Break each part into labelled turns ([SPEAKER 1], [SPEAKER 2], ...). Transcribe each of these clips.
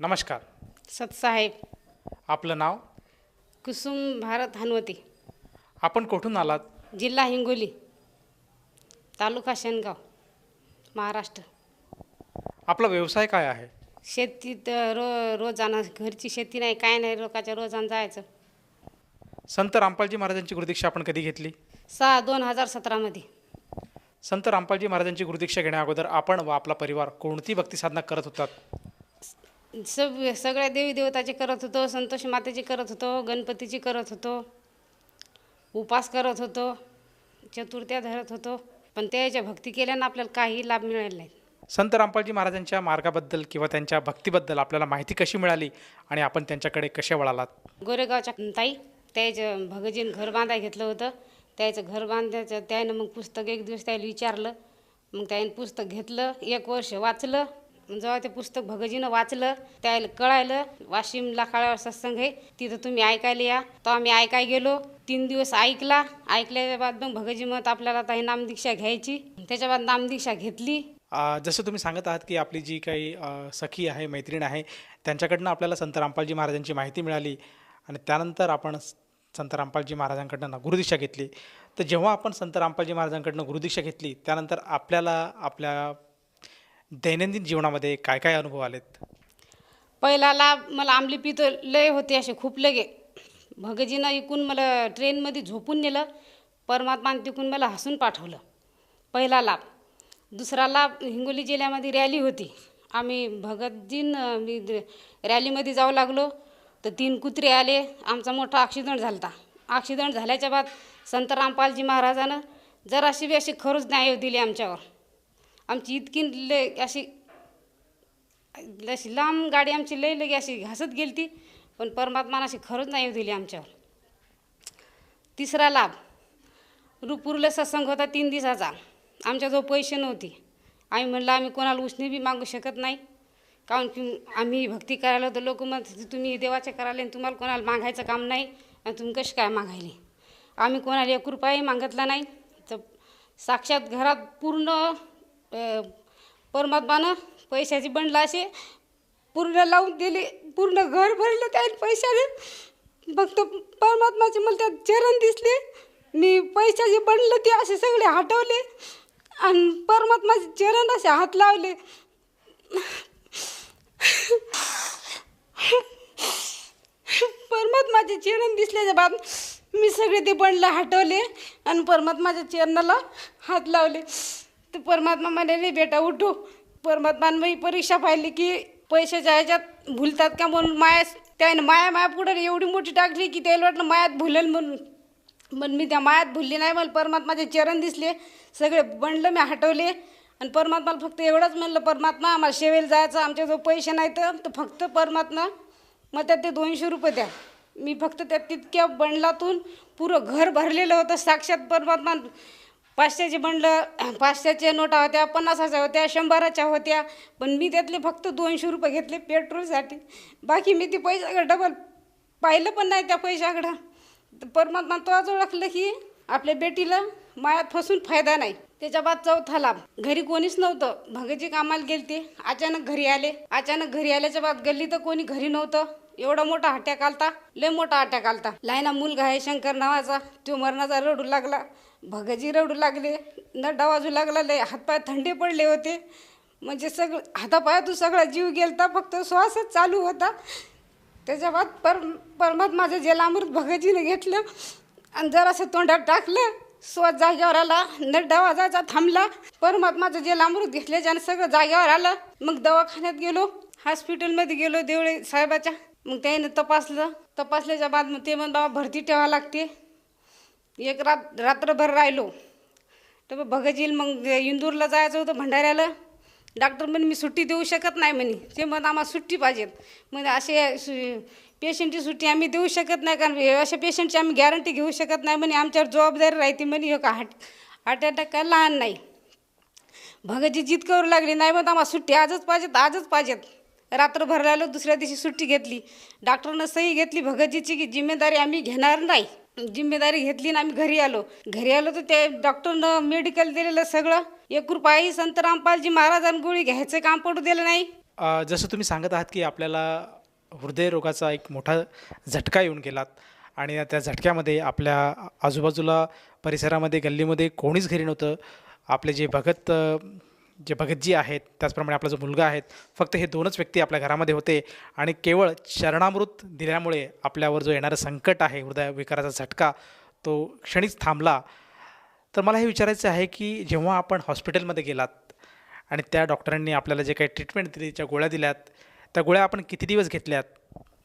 [SPEAKER 1] नमस्कार.
[SPEAKER 2] सतसाहेब
[SPEAKER 1] आपलं नाव?
[SPEAKER 2] कुसुम भारत हनवती,
[SPEAKER 1] आपण कुठून आलात?
[SPEAKER 2] जिल्हा हिंगोली, तालुका शेनगाव, महाराष्ट्र.
[SPEAKER 1] आपला व्यवसाय काय आहे?
[SPEAKER 2] शेतीत रोजाना घरची शेती नाही, काय नाही, लोकांच्या रोजानं जायचं.
[SPEAKER 1] संत रामपालजी महाराजांची गुरुदीक्षा आपण कधी घेतली?
[SPEAKER 2] 2017
[SPEAKER 1] संत रामपालजी महाराजांची गुरुदीक्षा घेण्या अगोदर आपण व आपला परिवार कोणती भक्ती साधना करत होतात?
[SPEAKER 2] सगळ्या देवी देवताची करत होतो, संतोषी मातेची करत होतो, गणपतीची करत होतो, उपास करत होतो, चतुर्थ्या धरत होतो. पण त्याच्या भक्ती केल्यानं आपल्याला काही लाभ मिळाला नाही.
[SPEAKER 1] संत रामपालजी महाराजांच्या मार्गाबद्दल किंवा त्यांच्या भक्तीबद्दल आपल्याला माहिती कशी मिळाली आणि आपण त्यांच्याकडे कसे वळालात?
[SPEAKER 2] गोरेगावच्या ताई त्याचं भगतजीनं घर बांधायला घेतलं होतं. त्याचं घर बांधायचं त्यानं मग पुस्तक एक दिवस त्याला विचारलं. मग त्यानं पुस्तक घेतलं, 1 वर्ष वाचलं. जेव्हा ते पुस्तक भगतजीनं वाचलं त्याला कळायलं वाशिमला काळावर सत्संग आहे, तिथं तुम्ही ऐकायला या. तर आम्ही ऐकायला गेलो. 3 दिवस ऐकल्याच्या बाद मग भगतजी म्हणत आपल्याला आता ही नामदीक्षा घ्यायची. त्याच्या बाद नामदीक्षा घेतली.
[SPEAKER 1] जसं तुम्ही सांगत आहात की आपली जी काही सखी आहे, मैत्रीण आहे, त्यांच्याकडनं आपल्याला संत रामपालजी महाराजांची माहिती मिळाली आणि त्यानंतर आपण संत रामपालजी महाराजांकडनं गुरुदीक्षा घेतली. तर जेव्हा आपण संत रामपालजी महाराजांकडनं गुरुदीक्षा घेतली त्यानंतर आपल्याला आपल्या दैनंदिन जीवनामध्ये काय काय अनुभव आलेत?
[SPEAKER 2] पहिला लाभ मला आंबली पितो लय होते, असे खूप लगे. भगतजीनं इकून मला ट्रेनमध्ये झोपून नेलं, परमात्मानं तिकून मला हसून पाठवलं. पहिला लाभ. दुसरा लाभ, हिंगोली जिल्ह्यामध्ये रॅली होती. आम्ही भगतजीनं रॅलीमध्ये जाऊ लागलो तर 3 कुत्रे आले. आमचा मोठा ॲक्सिडेंट झाला. ॲक्सिडेंट झाल्याच्या बाद संत रामपालजी महाराजानं जराशी बी अशी खरंच न्याय दिली आमच्यावर. आमची इतकी अशी लांब गाडी आमची लई लगे अशी घासत गेली ती, पण परमात्मानं अशी खरंच न्याय दिली आमच्यावर. तिसरा लाभ, रुपूरला सत्संग होता 3 दिवसाचा. आमच्याजवळ पैसे नव्हते. आम्ही म्हणलं आम्ही कोणाला उसने बी मागू शकत नाही, कारण की आम्ही भक्ती करायला तर लोक म्हणत तुम्ही देवाचे करायला आणि तुम्हाला कोणाला मागायचं काम नाही आणि तुम्ही कशी काय मागायले. आम्ही कोणाला 1 रुपयाही मागितला नाही. तर साक्षात घरात पूर्ण परमात्मानं पैशाची बंडलं असे पूर्ण लावून दिली. पूर्ण घर भरलं त्या पैशाने. फक्त परमात्माचे मला त्यात चरण दिसले. मी पैशाची बंडलं ते असे सगळे हटवले आणि परमात्माचे चरण असे हात लावले. परमात्माचे चरण दिसल्याच्या बाद मी सगळे ते बंडलं हटवले आणि परमात्माच्या चरणाला हात लावले. तर परमात्मा म्हणाले बेटा उठो. परमात्मानं मी परीक्षा पाहिली की पैशाच्या ह्याच्यात भुलतात का म्हणून. त्यानं माया पुढे एवढी मोठी टाकली की त्याला वाटलं मायात भुलेल म्हणून. पण मी त्या मायात भुलली नाही. मला परमात्माचे चरण दिसले, सगळे बंडलं मी हटवले आणि परमात्माला फक्त एवढंच म्हणलं, परमात्मा आम्हाला शेवेला जायचं, आमच्याजवळ पैसे नाही तर फक्त परमात्मा मग त्यात ते 200 रुपये द्या. मी फक्त त्यात तितक्या बंडलातून पुरं घर भरलेलं होतं. साक्षात परमात्मा 500चे बंडलं, 500च्या नोटा होत्या, 50च्या होत्या, 100च्या होत्या. पण मी त्यातले फक्त 200 रुपये घेतले पेट्रोलसाठी. बाकी मी ते पैशाकडं डबल पाहिलं पण नाही त्या पैशाकडं. परमात्मा तोच ओळखलं की आपल्या बेटीला मायात फसून फायदा नाही. त्याच्या बाद चौथा लाभ, घरी कोणीच नव्हतं. भगतजी कामाला गेलते, अचानक घरी आले. अचानक घरी आल्याच्या बाद गल्ली तर कोणी घरी नव्हतं. एवढा मोठा अटॅक आलता, लय मोठा अटॅक आलता. लहाना मुलगा आहे शंकर नावाचा, तो मरणाचा रडू लागला. भगतजी रडू लागले, नड्डा वाजू लागला. लय हातपाय थंडे पडले होते. म्हणजे सगळं हातापायातून सगळा जीव गेलता, फक्त श्वासच चालू होता. त्याच्या बाद परमात्माचं जलामृत भगतजीने घेतलं आणि जरासं तोंडात टाकलं. श्वास जागेवर आला, नड्डा वाजायचा थांबला. परमात्माचं जलामृत घेतल्याच्यानं सगळं जागेवर आलं. मग दवाखान्यात गेलो, हॉस्पिटलमध्ये गेलो देवळे साहेबाच्या. मग त्याने तपासल्याच्या बाद मग ते म्हण बाबा भरती ठेवावं लागते. एक रात्रभर राहिलो. तर भगतजीला मग इंदूरला जायचं होतं भंडाऱ्याला. डॉक्टर म्हणे मी सुट्टी देऊ शकत नाही म्हणे. ते म्हणत आम्हाला सुट्टी पाहिजेत. म्हणजे असे पेशंटची सुट्टी आम्ही देऊ शकत नाही, कारण अशा पेशंटची आम्ही गॅरंटी घेऊ शकत नाही म्हणे. आमच्यावर जबाबदारी राहते म्हणे. हे का हार्ट अटॅक काय लहान नाही. भगतजी जिद करू लागली, नाही म्हणत आम्हाला सुट्टी आजच पाहिजेत. रात्रभर राहिलो. दुसऱ्या दिवशी सुट्टी घेतली. डॉक्टरनं सही घेतली भगतजीची की जिम्मेदारी आम्ही घेणार नाही. जिम्मेदारी घेतली ना आम्ही घरी आलो तर ते डॉक्टरनं मेडिकल दिलेलं सगळं 1 रुपयाही संत रामपालजी महाराजांना गोळी घ्यायचं काम पडू दिलं नाही.
[SPEAKER 1] जसं तुम्ही सांगत आहात की आपल्याला हृदयरोगाचा एक मोठा झटका येऊन गेलात आणि त्या झटक्यामध्ये आपल्या आजूबाजूला परिसरामध्ये गल्लीमध्ये कोणीच घरी नव्हतं. आपले जे भगतजी आहेत, त्याचप्रमाणे आपला जो मुलगा आहेत, फक्त हे 2च व्यक्ती आपल्या घरामध्ये होते आणि केवळ चरणामृत दिल्यामुळे आपल्यावर जो येणारं संकट आहे, हृदयविकाराचा झटका, तो क्षणीच थांबला. तर मला हे विचारायचं आहे की जेव्हा आपण हॉस्पिटलमध्ये गेलात आणि त्या डॉक्टरांनी आपल्याला जे काही ट्रीटमेंट दिली, ज्या गोळ्या दिल्यात, त्या गोळ्या आपण किती दिवस घेतल्यात?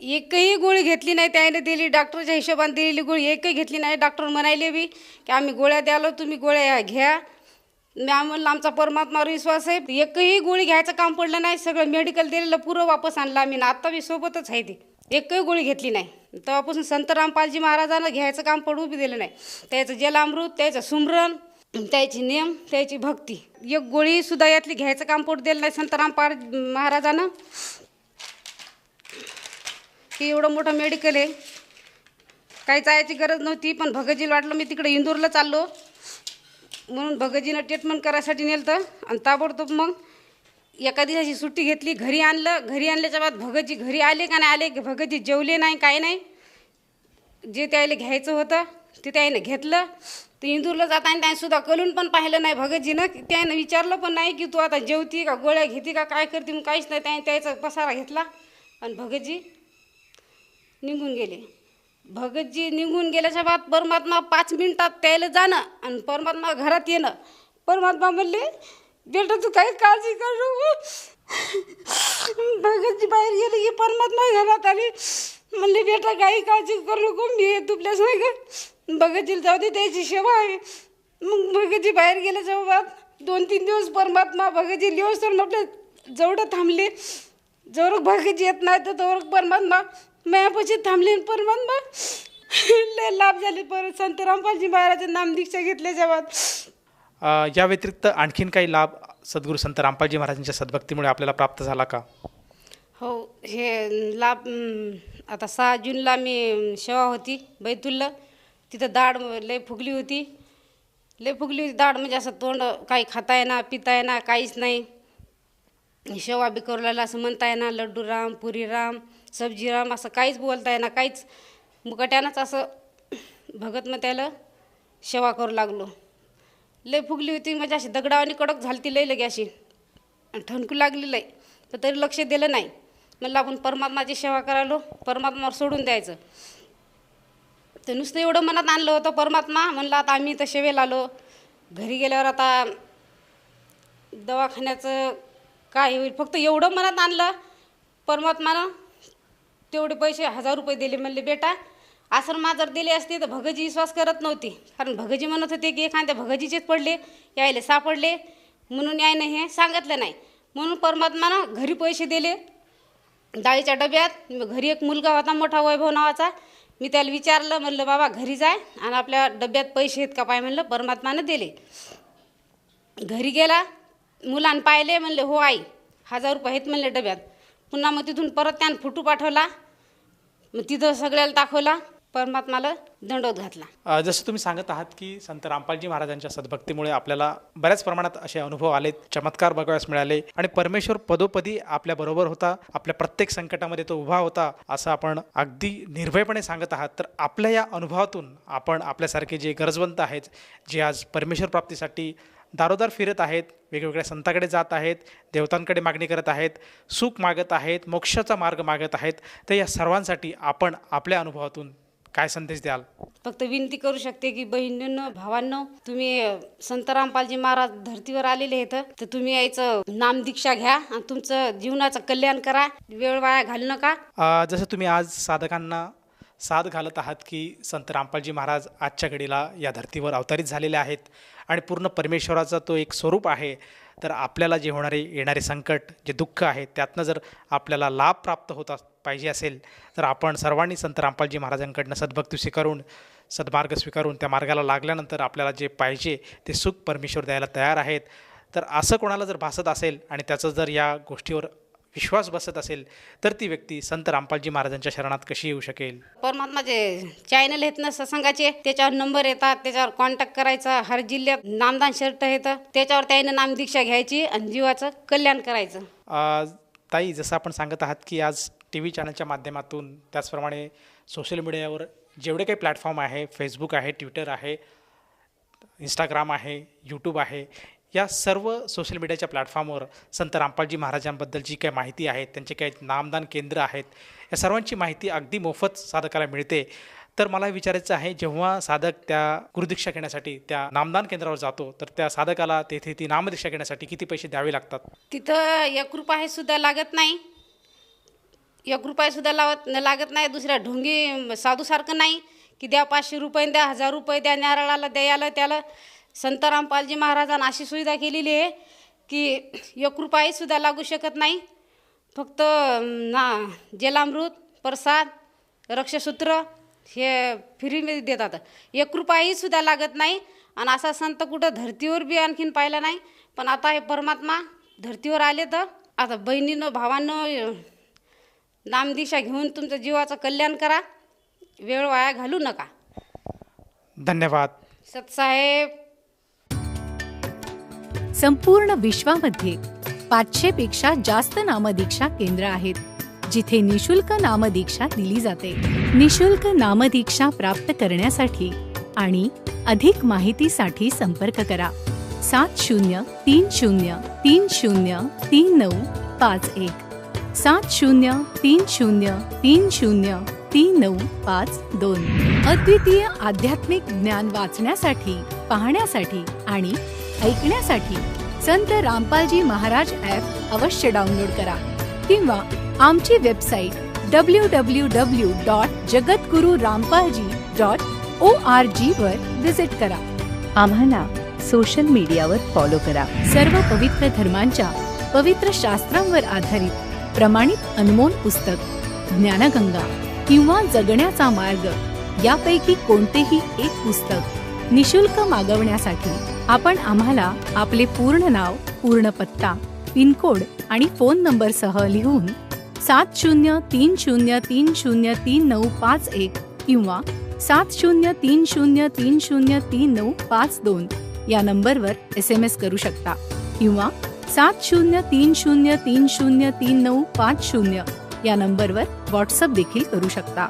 [SPEAKER 2] एकही गोळी घेतली नाही त्याने दिली, डॉक्टरच्या हिशोबाने दिलेली गोळी एकही घेतली नाही. डॉक्टर म्हणाले बी की आम्ही गोळ्या द्यालो, तुम्ही गोळ्या घ्या. मी म्हणलं आमचा परमात्मावर विश्वास आहे. एकही गोळी घ्यायचं काम पडलं नाही. सगळं मेडिकल दिलेलं पुरं वापस आणलं आम्ही ना आता बी सोबतच आहे ते. एकही गोळी घेतली नाही. तेव्हापासून संत रामपालजी महाराजांना घ्यायचं काम पडू बी दिलं नाही. त्याचं जलामृत, त्याचं सुमरण, त्याचे नियम, त्याची भक्ती, एक गोळीसुद्धा यातली घ्यायचं काम पडू दिलं नाही संत रामपाल महाराजांना. की एवढं मोठं मेडिकल आहे, काही जायची गरज नव्हती. पण भगतजीला वाटलं मी तिकडे इंदूरला चाललो म्हणून भगतजीनं ट्रीटमेंट करायसाठी नेलं तर आणि ताबडतोब मग एका दिवसाची सुट्टी घेतली, घरी आणलं. घरी आणल्याच्या बाद भगतजी घरी आले का नाही आले, भगतजी जेवले नाही, काय नाही. जे त्याला घ्यायचं होतं ते त्याने घेतलं. ते इंदूरला जाताना त्याने सुद्धा कलून पण पाहिलं नाही भगतजीनं. त्यानं विचारलं पण नाही की तू आता जेवती का, गोळ्या घेते का, काय करते, मग काहीच नाही. त्याने त्याचा पसारा घेतला आणि भगतजी निघून गेले. भगतजी निघून गेल्याच्या बाद परमात्मा 5 मिनिटात त्याला जाणं आणि परमात्मा घरात येणं. परमात्मा म्हणले बेटा तू काही काळजी करू नको. भगतजी बाहेर गेले की परमात्मा घरात आले. म्हणले बेटा काही काळजी करू नको, मी हे तुपल्या सांग. भगतजीला जाऊ दे, त्याची सेवा आहे. मग भगतजी बाहेर गेल्याच्या बाद 2-3 दिवस परमात्मा भगतजी लिओस तर म्हटलं जेवढं थांबले, जवळ भगतजी येत नाही तर तोवर परमात्मा मायापाशी थांबले. परमात्मा लय लाभ झाले. परत संत रामपालजी महाराजांचं नाम दीक्षा घेतल्याच्या बाद.
[SPEAKER 1] या व्यतिरिक्त आणखीन काही लाभ सद्गुरू संत रामपालजी महाराजांच्या सद्भक्तीमुळे आपल्याला प्राप्त झाला का?
[SPEAKER 2] हो, हे लाभ आता 6 जूनला मी सेवा होती बैतूलला. तिथं दाढ लय फुगली होती. दाढ म्हणजे असं तोंड काही खाता येणार, पिता येणार, काहीच नाही. सेवा बी करू असं म्हणता येणार, लड्डूराम, पुरीराम, सब्जीराम असं काहीच बोलता येणार, काहीच. मुकट्यानंच असं भगत मग त्याला सेवा करू लागलो. लय फुगली होती म्हणजे अशी दगडावानी कडक झाली ती, लय लगे अशी ठणकू लागली लय. तर तरी लक्ष दिलं नाही. म्हणलं आपण परमात्माची सेवा करायलो, परमात्मावर सोडून द्यायचं. तर नुसतं एवढं मनात आणलं होतं परमात्मा. म्हणलं आता आम्ही तर सेवेला आलो, घरी गेल्यावर आता दवाखान्याचं काय होईल. फक्त एवढं मनात आणलं परमात्मानं. तेवढे पैसे 1000 रुपये दिले. म्हणले बेटा आश्रमात जर दिले असते तर भगतजी विश्वास करत नव्हती. कारण भगतजी म्हणत होते की एखाद्या भगतजीचेच पडले, यायले सापडले म्हणून यायनं हे सांगितलं नाही. म्हणून परमात्मानं घरी पैसे दिले डाळीच्या डब्यात. घरी एक मुलगा होता मोठा वैभव नावाचा. मी त्याला विचारलं, म्हणलं बाबा घरी जाय आणि आपल्या डब्यात पैसे आहेत का पाय. म्हणलं परमात्मानं दिले. घरी गेला, मुलांना पाहिले. म्हणले हो आई 1000 रुपये आहेत म्हणले डब्यात. पुन्हा मग तिथून परत त्यानं फोटो पाठवला. मग तिथं सगळ्याला दाखवला. परमात्माला दंडवत घातला.
[SPEAKER 1] जसं तुम्ही सांगत आहात की संत रामपालजी महाराजांच्या सद्भक्तीमुळे आपल्याला बऱ्याच प्रमाणात असे अनुभव आलेत, चमत्कार बघायला मिळाले आणि परमेश्वर पदोपदी आपल्याबरोबर होता, आपल्या प्रत्येक संकटामध्ये तो उभा होता, असं आपण अगदी निर्भयपणे सांगत आहात. तर आपल्या या अनुभवातून आपण आपल्यासारखे जे गरजवंत आहेत, जे आज परमेश्वर प्राप्तीसाठी दारोदार फिरत आहेत, वेगवेगळ्या संतांकडे जात आहेत, देवतांकडे मागणी करत आहेत, सुख मागत आहेत, मोक्षाचा मार्ग मागत आहेत, तर या सर्वांसाठी आपण आपल्या अनुभवातून काय संदेश द्याल?
[SPEAKER 2] फक्त विनंती करू शकते की बहिणींनो, भावांनो, तुम्ही संत रामपालजी महाराज धर्तीवर आलेले आहेत तर तुम्ही यायचं नामदीक्षा घ्या आणि तुमचं जीवनाचं कल्याण करा, वेळ वाया घालू नका.
[SPEAKER 1] जसं तुम्ही आज साधकांना साथ घालत आहात की संत रामपालजी महाराज आजच्या घडीला या धर्तीवर अवतरित झालेले आहेत आणि पूर्ण परमेश्वराचा तो एक स्वरूप आहे. तर आपल्याला जे येणारे संकट, जे दुःख आहे, त्यातनं जर आपल्याला लाभ प्राप्त होता पाहिजे असेल तर आपण सर्वांनी संत रामपालजी महाराजांकडनं सद्भक्ती स्वीकारून, सद्मार्ग स्वीकारून त्या मार्गाला लागल्यानंतर आपल्याला जे पाहिजे ते सुख परमेश्वर द्यायला तयार आहेत. तर असं कोणाला जर भासत असेल आणि त्याचं जर या गोष्टीवर विश्वास बसत असेल तर ती व्यक्ती संत रामपालजी महाराजांच्या शरणात कशी येऊ शकेल?
[SPEAKER 2] परमात्माचे चॅनल आहेत ना सत्संगाचे, त्याच्यावर नंबर येतात, त्याच्यावर कॉन्टॅक्ट करायचा. हर जिल्ह्यात नामदान शर्ट येतं, त्याच्यावर त्याने नामदीक्षा घ्यायची आणि जीवाचं कल्याण करायचं.
[SPEAKER 1] ताई, जसं आपण सांगत आहात की आज टी व्ही चॅनलच्या माध्यमातून, त्याचप्रमाणे सोशल मीडियावर जेवढे काही प्लॅटफॉर्म आहे, फेसबुक आहे, ट्विटर आहे, इंस्टाग्राम आहे, यूट्यूब आहे, या सर्व सोशल मीडियाच्या प्लॅटफॉर्मवर संत रामपालजी महाराजांबद्दल जी काही माहिती आहे, त्यांचे काही नामदान केंद्र आहेत, या सर्वांची माहिती अगदी मोफत साधकाला मिळते. तर मला विचारायचं आहे, जेव्हा साधक त्या गुरुदीक्षा घेण्यासाठी त्या नामदान केंद्रावर जातो, तर त्या साधकाला तेथे ती नामदीक्षा घेण्यासाठी किती पैसे द्यावे लागतात?
[SPEAKER 2] तिथं 1 रुपया सुद्धा लागत नाही. 1 रुपया सुद्धा लागत नाही. दुसऱ्या ढोंगी साधूसारखं नाही की द्या 500 रुपये, द्या 1000 रुपये, द्या नारळाला, द्यायला त्याला. संत रामपालजी महाराजांनी अशी सुविधा केलेली आहे की 1 रुपयाही सुद्धा लागू शकत नाही. फक्त जलामृत, प्रसाद, रक्षसूत्र हे फ्रीमध्ये देतात. 1 रुपयाही सुद्धा लागत नाही. आणि असा संत कुठं धर्तीवर बी आणखीन पाहिला नाही. पण आता हे परमात्मा धर्तीवर आले, तर आता बहिणीनं भावानं नामदीक्षा घेऊन तुमचं जीवाचं कल्याण करा, वेळ वाया घालू नका.
[SPEAKER 1] धन्यवाद.
[SPEAKER 2] सतसाहेब.
[SPEAKER 3] संपूर्ण विश्वामध्ये 500 पेक्षा जास्त नामदीक्षा केंद्र आहेत, जिथे निशुल्क नामदीक्षा दिली जाते. निशुल्क नामदीक्षा प्राप्त करण्यासाठी आणि अधिक माहितीसाठी संपर्क करा 7030303951 7030303952. अद्वितीय आध्यात्मिक ज्ञान वाचण्यासाठी, पाहण्यासाठी आणि ऐकण्यासाठी संत रामपालजी महाराज ॲप अवश्य डाउनलोड करा किंवा आमची वेबसाईट www.jagatgururampalji.org वर विजिट करा. आम्हाला सोशल मीडियावर फॉलो करा. सर्व पवित्र धर्मांच्या पवित्र शास्त्रांवर आधारित प्रमाणित अनमोल पुस्तक ज्ञानगंगा किंवा जगण्याचा मार्ग यापैकी कोणतेही एक पुस्तक निशुल्क मागवण्यासाठी आपण आम्हाला आपले पूर्ण नाव, पूर्ण पत्ता, पिनकोड आणि फोन नंबरसह लिहून 7030303951 किंवा 7030303952 या नंबरवर SMS करू शकता किंवा 7030303950 या नंबरवर व्हॉट्सअप देखील करू शकता.